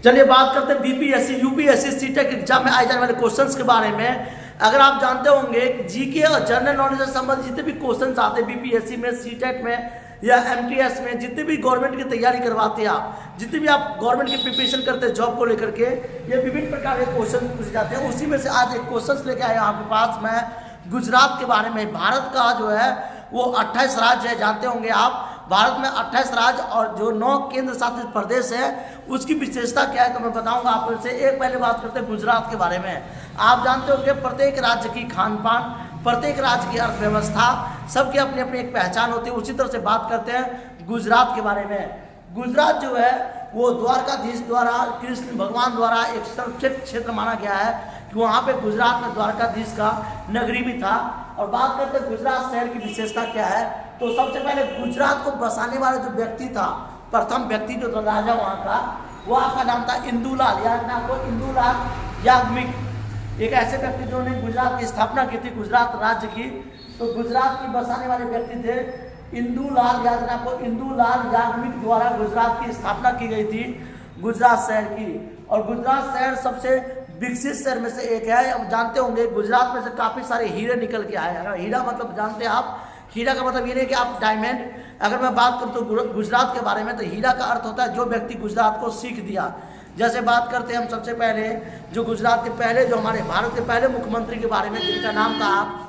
चलिए बात करते हैं बीपीएससी यूपीएससी सीटेट एग्जाम में आए जाने वाले क्वेश्चंस के बारे में। अगर आप जानते होंगे जीके और जनरल नॉलेज से संबंधित जितने भी क्वेश्चंस आते हैं बीपीएससी में, सीटेट में या एमटीएस में, जितने भी गवर्नमेंट की तैयारी करवाते हैं आप, जितने भी आप गवर्नमेंट की प्रिपरेशन करते हैं जॉब को लेकर के, ये विभिन्न प्रकार के क्वेश्चन पूछे जाते हैं। उसी में से आज एक क्वेश्चन लेके आया आपके पास मैं गुजरात के बारे में। भारत का जो है वो 28 राज्य है, जानते होंगे आप। भारत में 28 राज्य और जो 9 केंद्र शासित प्रदेश है उसकी विशेषता क्या है तो मैं बताऊंगा आपको। से एक पहले बात करते हैं गुजरात के बारे में। आप जानते होंगे प्रत्येक राज्य की खान पान, प्रत्येक राज्य की अर्थव्यवस्था, सबकी अपनी अपनी एक पहचान होती है। उसी तरह से बात करते हैं गुजरात के बारे में। गुजरात जो है वो द्वारकाधीश द्वारा, कृष्ण भगवान द्वारा एक संरक्षित क्षेत्र माना गया है कि वहाँ पे गुजरात में द्वारकाधीश का नगरी भी था। और बात करते हैं गुजरात शहर की विशेषता क्या है तो सबसे पहले गुजरात को बसाने वाला जो व्यक्ति था, प्रथम व्यक्ति जो था राजा वहाँ का, वो आपका नाम था इंदुलाल, याद ना आपको, इंदुलाल याग्निक। एक ऐसे व्यक्ति जिन्होंने गुजरात की स्थापना की थी, गुजरात राज्य की। तो गुजरात की बसाने वाले व्यक्ति थे इंदुलाल, याद रखना आपको, इंदुलाल याग्निक द्वारा गुजरात की स्थापना की गई थी, गुजरात शहर की। और गुजरात शहर सबसे विकसित शहर में से एक है। अब जानते होंगे गुजरात में से काफ़ी सारे हीरे निकल के आए हैं। हीरा मतलब जानते हैं आप, हीरा का मतलब ये नहीं कि आप डायमंड। अगर मैं बात करूँ तो गुजरात के बारे में तो हीरा का अर्थ होता है जो व्यक्ति गुजरात को सीख दिया। जैसे बात करते हैं हम सबसे पहले जो गुजरात के पहले, जो हमारे भारत के पहले मुख्यमंत्री के बारे में, जिनका नाम था आप,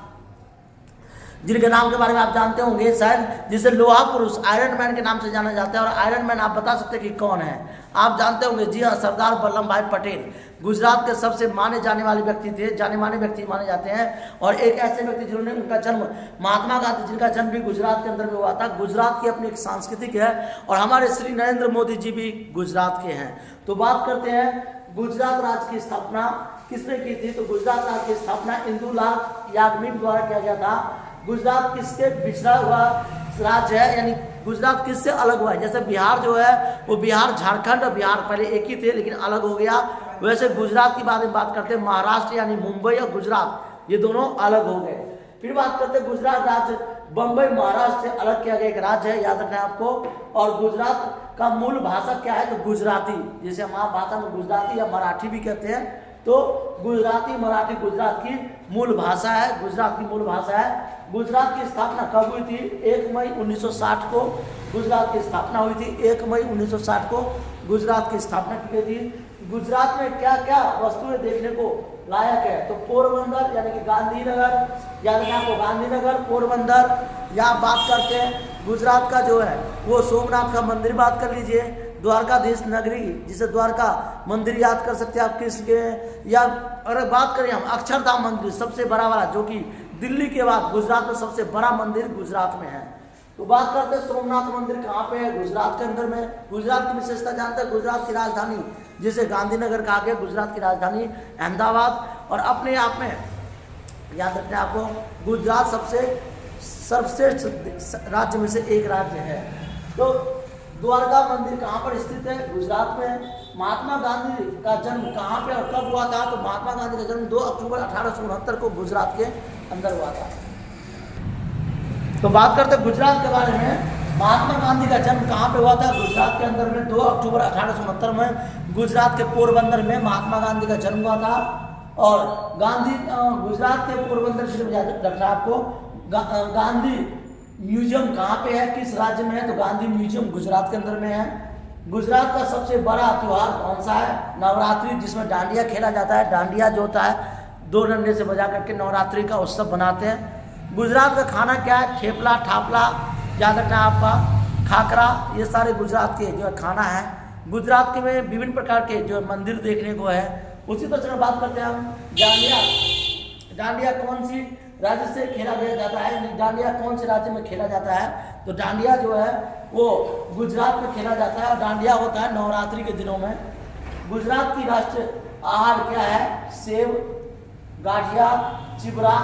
जिनके नाम के बारे में आप जानते होंगे शायद, जिसे लोहा पुरुष, आयरन मैन के नाम से जाना जाता है। और आयरन मैन आप बता सकते हैं कि कौन है, आप जानते होंगे, जी हाँ, सरदार वल्लभ भाई पटेल गुजरात के सबसे माने जाने वाले व्यक्ति थे, जाने माने व्यक्ति माने जाते हैं। और एक ऐसे व्यक्ति जिन्होंने, उनका जन्म महात्मा गांधी, जिनका जन्म भी गुजरात के अंदर में हुआ था। गुजरात की अपनी एक सांस्कृतिक है और हमारे श्री नरेंद्र मोदी जी भी गुजरात के हैं। तो बात करते हैं गुजरात राज्य की स्थापना किसने की थी तो गुजरात राज्य की स्थापना इंदुलाल याग्निक द्वारा किया गया था। गुजरात किसके पिछड़ा हुआ राज्य है, यानी गुजरात किससे अलग हुआ है। जैसे बिहार जो है वो बिहार, झारखंड और बिहार पहले एक ही थे लेकिन अलग हो गया, वैसे गुजरात की बात करते हैं महाराष्ट्र यानी मुंबई और गुजरात, ये दोनों अलग हो गए। फिर बात करते हैं गुजरात राज्य बम्बई महाराष्ट्र से अलग किया गया एक राज्य है, याद रखना है आपको। और गुजरात का मूल भाषा क्या है तो गुजराती, जिसे हम आप भाषा में गुजराती या मराठी भी कहते हैं। तो गुजराती मराठी गुजरात की मूल भाषा है, गुजरात की मूल भाषा है। गुजरात की स्थापना कब हुई थी 1 मई 1960 को गुजरात की स्थापना हुई थी। 1 मई 1960 को गुजरात की स्थापना की गई थी। गुजरात में क्या क्या वस्तुएं देखने को लायक है तो पोरबंदर यानी कि गांधीनगर, याद रखना आपको, गांधीनगर, पोरबंदर। यहाँ बात करते हैं गुजरात का जो है वो सोमनाथ का मंदिर बात कर लीजिए, द्वारकाधीश नगरी जिसे द्वारका मंदिर याद कर सकते हैं आप कृष्ण के। या अगर बात करें हम अक्षरधाम मंदिर सबसे बड़ा वाला, जो कि दिल्ली के बाद गुजरात में सबसे बड़ा मंदिर गुजरात में है। तो बात करते हैं सोमनाथ मंदिर कहाँ पे है, गुजरात के अंदर में। गुजरात की विशेषता जानते हैं, गुजरात की राजधानी जिसे गांधीनगर कहा गया, गुजरात की राजधानी अहमदाबाद। और अपने आप में याद रखना आपको, गुजरात सबसे सर्वश्रेष्ठ राज्य में से एक राज्य है। तो द्वारका मंदिर कहाँ पर स्थित है, गुजरात में। महात्मा गांधी का जन्म कहाँ पे और कब हुआ था तो महात्मा गांधी का जन्म 2 अक्टूबर 1869 को गुजरात के अंदर हुआ था। तो बात करते हैं गुजरात के बारे में। महात्मा गांधी का जन्म कहाँ पे हुआ था, गुजरात के अंदर में 2 अक्टूबर 1869 में गुजरात के पोरबंदर में महात्मा गांधी का जन्म हुआ था। और गांधी गुजरात के पोरबंदर जिले में रखना आपको। गांधी म्यूजियम कहाँ पे है, किस राज्य में है तो गांधी म्यूजियम गुजरात के अंदर में है। गुजरात का सबसे बड़ा त्यौहार कौन सा है, नवरात्रि, जिसमें डांडिया खेला जाता है। डांडिया जो होता है 2 डंडे से बजा करके नवरात्रि का उत्सव बनाते हैं। गुजरात का खाना क्या है, ठेपला, ठापला, याद रखना आपका, खाकरा, ये सारे गुजरात के जो खाना है। गुजरात के में विभिन्न प्रकार के जो मंदिर देखने को है। उसी तरह से बात करते हैं हम डांडिया। डांडिया कौन सी राज्य से खेला जाता है, डांडिया कौन से राज्य में खेला जाता है तो डांडिया जो है वो गुजरात में खेला जाता है। और डांडिया होता है नवरात्रि के दिनों में। गुजरात की राष्ट्रीय आहार क्या है, सेव, गाठिया, चिबरा,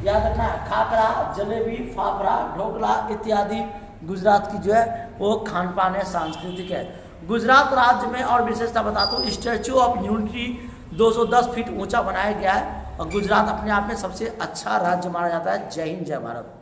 याद रखना है, खाकरा, जलेबी, फाफड़ा, ढोकला इत्यादि गुजरात की जो है वो खान पान है, सांस्कृतिक है। गुजरात राज्य में और विशेषता बताता हूँ, स्टैचू ऑफ यूनिटी 210 फीट ऊंचा बनाया गया है। और गुजरात अपने आप में सबसे अच्छा राज्य माना जाता है। जय हिंद, जय भारत।